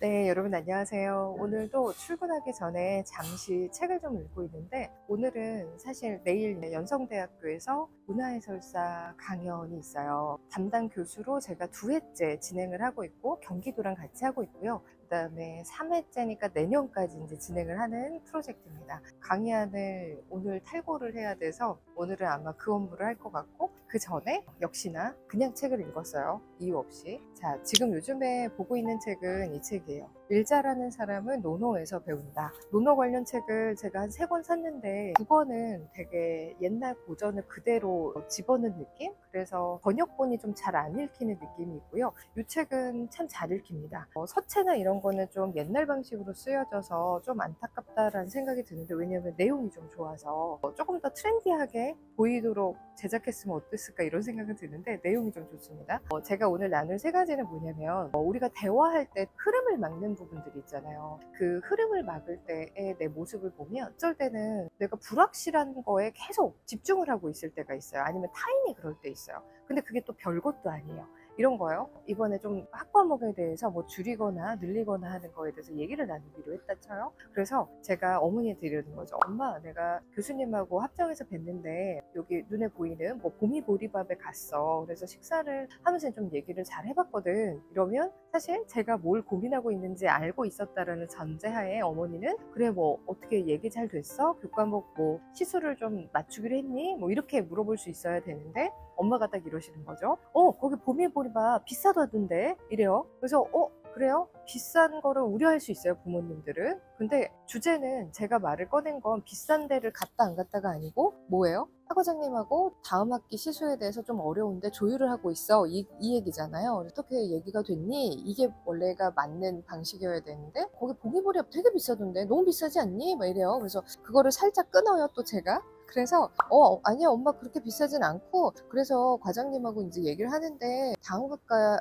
네, 여러분 안녕하세요. 오늘도 출근하기 전에 잠시 책을 좀 읽고 있는데, 오늘은 사실 내일 연성대학교에서 문화해설사 강연이 있어요. 담당 교수로 제가 2회째 진행을 하고 있고, 경기도랑 같이 하고 있고요. 그 다음에 3회째니까 내년까지 이제 진행을 하는 프로젝트입니다. 강의안을 오늘 탈고를 해야 돼서 오늘은 아마 그 업무를 할 것 같고, 그 전에 역시나 그냥 책을 읽었어요. 이유 없이. 자, 지금 요즘에 보고 있는 책은 이 책이에요. 일 잘하는 사람은 노노에서 배운다. 노노 관련 책을 제가 한 3권 샀는데 2권은 되게 옛날 고전을 그대로 집어넣은 느낌? 그래서 번역본이 좀 잘 안 읽히는 느낌이 있고요. 이 책은 참 잘 읽힙니다. 서체나 이런 거는 좀 옛날 방식으로 쓰여져서 좀 안타깝다라는 생각이 드는데, 왜냐하면 내용이 좀 좋아서 조금 더 트렌디하게 보이도록 제작했으면 어땠을까 이런 생각은 드는데, 내용이 좀 좋습니다. 제가 오늘 나눌 3가지는 뭐냐면, 우리가 대화할 때 흐름을 막는 부분들이 있잖아요. 그 흐름을 막을 때의 내 모습을 보면 어쩔 때는 내가 불확실한 거에 계속 집중을 하고 있을 때가 있어요. 아니면 타인이 그럴 때 있어요. 근데 그게 또 별것도 아니에요. 이런 거요. 이번에 좀 학과목에 대해서 뭐 줄이거나 늘리거나 하는 거에 대해서 얘기를 나누기로 했다 쳐요. 그래서 제가 어머니에 드리는 거죠. 엄마, 내가 교수님하고 합정에서 뵀는데 여기 눈에 보이는 뭐 보미보리밥에 갔어. 그래서 식사를 하면서 좀 얘기를 잘 해봤거든. 이러면 사실 제가 뭘 고민하고 있는지 알고 있었다라는 전제하에 어머니는 그래, 뭐 어떻게 얘기 잘 됐어? 교과목 뭐 시수를 좀 맞추기로 했니? 뭐 이렇게 물어볼 수 있어야 되는데, 엄마가 딱 이러시는 거죠. 거기 보미보리밥 비싸다던데 이래요. 그래서 그래요? 비싼 거를 우려할 수 있어요, 부모님들은. 근데 주제는 제가 말을 꺼낸 건 비싼 데를 갔다 안 갔다가 아니고 뭐예요? 학 과장님하고 다음 학기 시수에 대해서 좀 어려운데 조율을 하고 있어, 이 얘기잖아요. 어떻게 얘기가 됐니? 이게 원래가 맞는 방식이어야 되는데, 거기 보미보리밥 되게 비싸던데 너무 비싸지 않니? 막 이래요. 그래서 그거를 살짝 끊어요, 또 제가. 그래서 아니야 엄마, 그렇게 비싸진 않고, 그래서 과장님하고 이제 얘기를 하는데 다음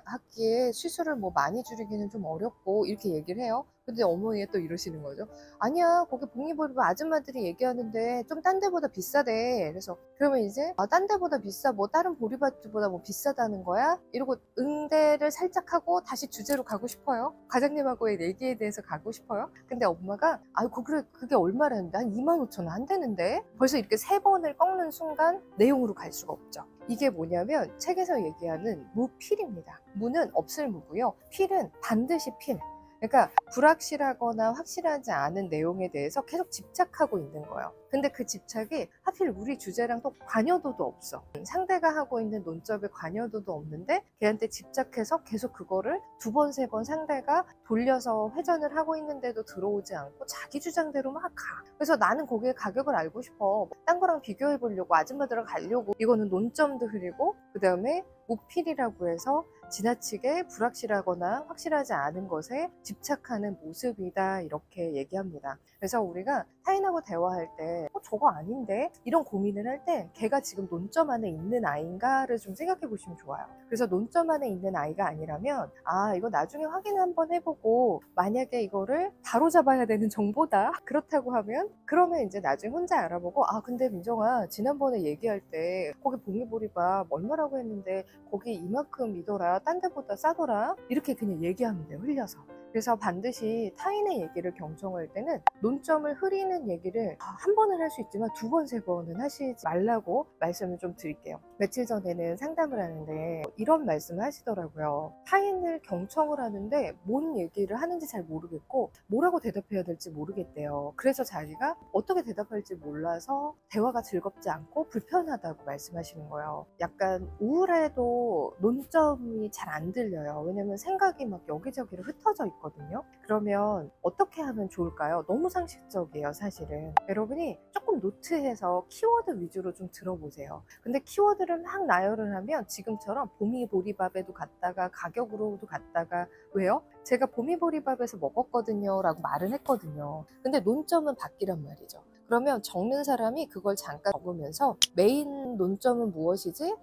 학기에 시수를 뭐 많이 줄이기는 좀 어렵고 이렇게 얘기를 해요. 근데 어머니가 또 이러시는 거죠. 아니야, 거기 봉이보리밥 아줌마들이 얘기하는데 좀 딴 데보다 비싸대. 그래서 그러면 이제 딴 데보다 비싸, 뭐 다른 보리밥집보다 뭐 비싸다는 거야? 이러고 응대를 살짝 하고 다시 주제로 가고 싶어요. 과장님하고의 얘기에 대해서 가고 싶어요. 근데 엄마가 아이고 그래, 그게 얼마라는데? 한 25,000원 한대는데? 벌써 이렇게 3번을 꺾는 순간 내용으로 갈 수가 없죠. 이게 뭐냐면 책에서 얘기하는 무필입니다. 무는 없을 무고요. 필은 반드시 필. 그러니까 불확실하거나 확실하지 않은 내용에 대해서 계속 집착하고 있는 거예요. 근데 그 집착이 하필 우리 주제랑 또 관여도도 없어. 상대가 하고 있는 논점에 관여도도 없는데 걔한테 집착해서 계속 그거를 2번, 3번 상대가 돌려서 회전을 하고 있는데도 들어오지 않고 자기 주장대로 막 가. 그래서 나는 거기에 가격을 알고 싶어. 딴 거랑 비교해 보려고, 아줌마들랑 가려고. 이거는 논점도 흐리고, 그 다음에 무필이라고 해서 지나치게 불확실하거나 확실하지 않은 것에 집착하는 모습이다, 이렇게 얘기합니다. 그래서 우리가 타인하고 대화할 때 저거 아닌데? 이런 고민을 할 때 걔가 지금 논점 안에 있는 아이인가를 좀 생각해 보시면 좋아요. 그래서 논점 안에 있는 아이가 아니라면 이거 나중에 확인 한번 해보고, 만약에 이거를 바로 잡아야 되는 정보다 그렇다고 하면, 그러면 이제 나중에 혼자 알아보고, 근데 민정아, 지난번에 얘기할 때 거기 봉이보리밥 얼마라고 했는데 거기 이만큼이더라, 딴 데보다 싸더라, 이렇게 그냥 얘기하면 돼요, 흘려서. 그래서 반드시 타인의 얘기를 경청할 때는 논점을 흐리는 얘기를 한 번은 할 수 있지만 2번, 3번은 하시지 말라고 말씀을 좀 드릴게요. 며칠 전에는 상담을 하는데 이런 말씀을 하시더라고요. 타인을 경청을 하는데 뭔 얘기를 하는지 잘 모르겠고 뭐라고 대답해야 될지 모르겠대요. 그래서 자기가 어떻게 대답할지 몰라서 대화가 즐겁지 않고 불편하다고 말씀하시는 거예요. 약간 우울해도 논점이 잘 안 들려요. 왜냐면 생각이 막 여기저기로 흩어져 있거든요. 그러면 어떻게 하면 좋을까요? 너무 상식적이에요, 사실은. 여러분이 조금 노트해서 키워드 위주로 좀 들어보세요. 근데 키워드를 막 나열을 하면 지금처럼 보미보리밥에도 갔다가 가격으로도 갔다가, 왜요? 제가 보미보리밥에서 먹었거든요 라고 말은 했거든요. 근데 논점은 바뀌란 말이죠. 그러면 적는 사람이 그걸 잠깐 적으면서 메인 논점은 무엇이지?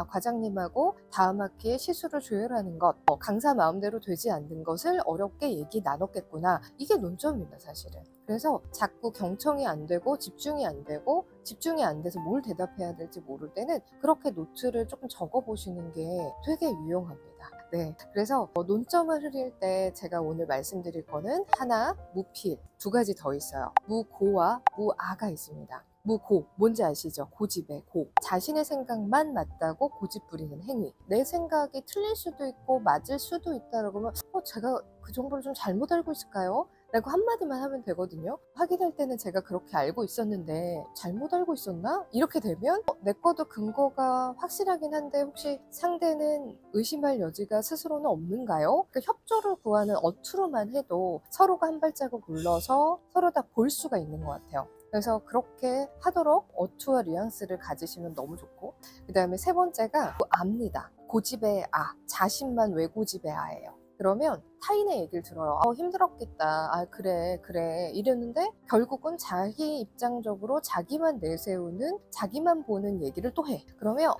과장님하고 다음 학기에 시수를 조율하는 것, 강사 마음대로 되지 않는 것을 어렵게 얘기 나눴겠구나. 이게 논점입니다, 사실은. 그래서 자꾸 경청이 안 되고 집중이 안 돼서 뭘 대답해야 될지 모를 때는 그렇게 노트를 조금 적어 보시는 게 되게 유용합니다. 네, 그래서 논점을 흐릴 때 제가 오늘 말씀드릴 거는 하나, 무필, 두 가지 더 있어요. 무고와 무아가 있습니다. 무고, 뭔지 아시죠? 고집의 고. 자신의 생각만 맞다고 고집 부리는 행위. 내 생각이 틀릴 수도 있고 맞을 수도 있다라고 하면 제가 그 정보를 좀 잘못 알고 있을까요? 라고 한마디만 하면 되거든요. 확인할 때는 제가 그렇게 알고 있었는데 잘못 알고 있었나? 이렇게 되면 내 거도 근거가 확실하긴 한데 혹시 상대는 의심할 여지가 스스로는 없는가요? 그러니까 협조를 구하는 어투로만 해도 서로가 한 발자국 물러서 서로 다 볼 수가 있는 것 같아요. 그래서 그렇게 하도록 어투와 뉘앙스를 가지시면 너무 좋고, 그 다음에 세 번째가 아입니다. 고집의 아, 자신만 왜 고집의 아예요. 그러면 타인의 얘기를 들어요. 힘들었겠다. 그래 이랬는데 결국은 자기 입장적으로 자기만 내세우는, 자기만 보는 얘기를 또 해. 그러면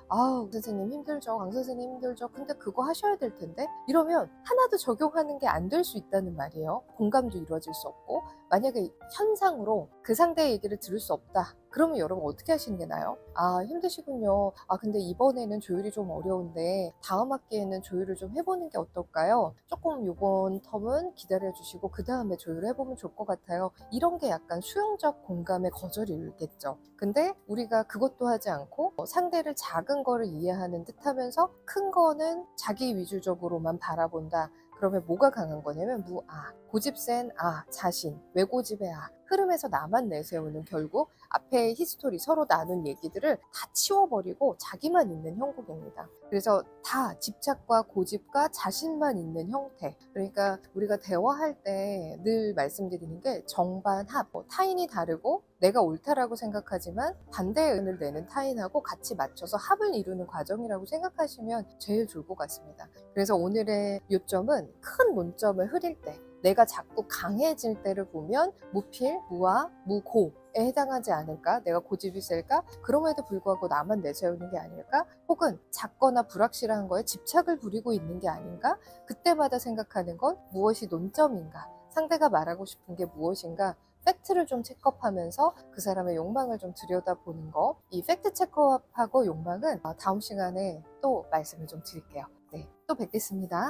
선생님 힘들죠, 강 선생님 힘들죠, 근데 그거 하셔야 될 텐데, 이러면 하나도 적용하는 게 안 될 수 있다는 말이에요. 공감도 이루어질 수 없고. 만약에 현상으로 그 상대의 얘기를 들을 수 없다, 그러면 여러분 어떻게 하시는 게 나아요? 힘드시군요. 근데 이번에는 조율이 좀 어려운데 다음 학기에는 조율을 좀 해보는 게 어떨까요? 조금 요번 텀은 기다려주시고 그 다음에 조율을 해보면 좋을 것 같아요. 이런 게 약간 수용적 공감의 거절이겠죠. 근데 우리가 그것도 하지 않고 상대를 작은 거를 이해하는 듯 하면서 큰 거는 자기 위주적으로만 바라본다. 그러면 뭐가 강한 거냐면 무아, 고집 센 아, 자신, 왜 고집의 아, 흐름에서 나만 내세우는, 결국 앞에 히스토리 서로 나눈 얘기들을 다 치워버리고 자기만 있는 형국입니다. 그래서 다 집착과 고집과 자신만 있는 형태. 그러니까 우리가 대화할 때 늘 말씀드리는 게 정반합, 타인이 다르고 내가 옳다라고 생각하지만 반대의 의견을 내는 타인하고 같이 맞춰서 합을 이루는 과정이라고 생각하시면 제일 좋을 것 같습니다. 그래서 오늘의 요점은 큰 논점을 흐릴 때, 내가 자꾸 강해질 때를 보면 무필, 무아, 무고에 해당하지 않을까? 내가 고집이 셀까? 그럼에도 불구하고 나만 내세우는 게 아닐까? 혹은 작거나 불확실한 거에 집착을 부리고 있는 게 아닌가? 그때마다 생각하는 건 무엇이 논점인가? 상대가 말하고 싶은 게 무엇인가? 팩트를 좀 체크업하면서 그 사람의 욕망을 좀 들여다보는 거. 이 팩트 체크업하고 욕망은 다음 시간에 또 말씀을 좀 드릴게요. 네, 또 뵙겠습니다.